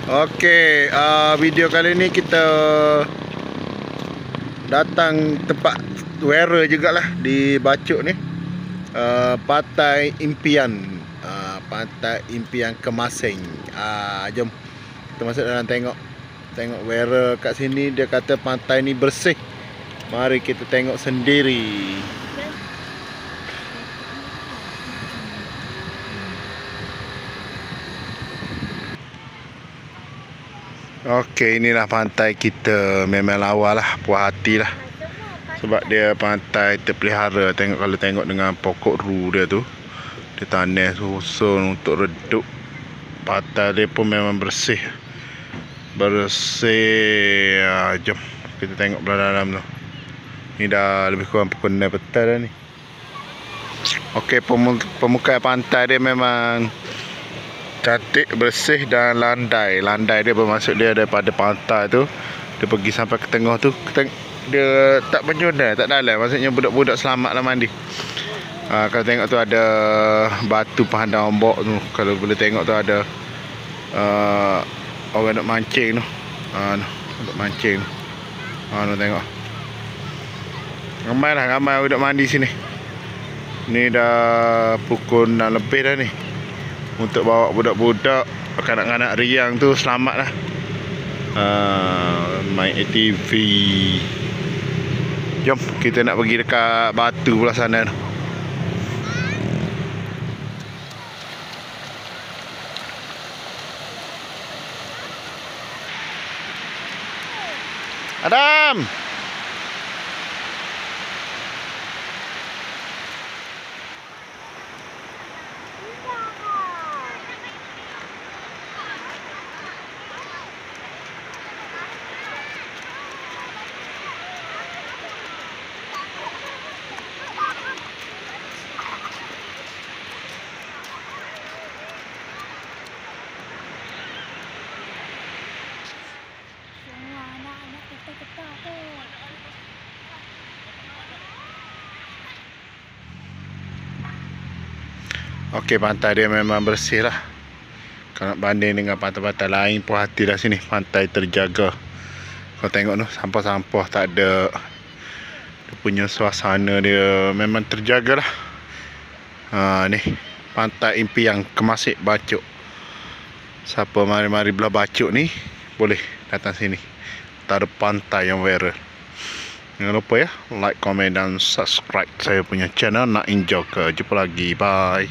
Okey, video kali ni kita datang tempat wearer jugalah di Bacok ni. Pantai Impian. Pantai Impian Kemasing. Jom kita masuk dalam tengok wearer kat sini. Dia kata pantai ni bersih. Mari kita tengok sendiri. Okey, inilah pantai kita. Memang lawa lah, puas hati lah. Sebab dia pantai terpelihara. Kalau tengok dengan pokok ru dia tu, dia tanah susun untuk redup. Pantai dia pun memang bersih. Jom kita tengok belah dalam tu. Ni dah lebih kurang pukul 9 petang dah ni. Okey, permukaan pantai dia memang cantik, bersih dan landai. Landai dia bermaksud dia daripada pantai tu, dia pergi sampai ke tengah tu, dia tak menyundal, tak dalam. Maksudnya budak-budak selamatlah mandi. Kalau tengok tu ada batu pandang ombak tu. Kalau boleh tengok tu ada orang nak mancing tu. Nak mancing tu. Nak tengok. Ramai budak mandi sini. Ni dah pukul 6 lebih dah ni. Untuk bawa budak-budak, kanak-kanak riang tu selamat lah. Main ATV. Jom kita nak pergi dekat batu belah sana tu. Adam! Okey, pantai dia memang bersih lah. Kalau nak banding dengan pantai-pantai lain, puas hati lah sini. Pantai terjaga. Kau tengok tu, sampah-sampah tak ada. Dia punya suasana dia memang terjaga lah. Ni Pantai Impian Kemasing Bacok. Siapa mari-mari belah Bacok ni, boleh datang sini. Tak ada pantai yang viral. Jangan lupa ya, like, komen dan subscribe saya punya channel Nak Enjoy Ke. Jumpa lagi, bye.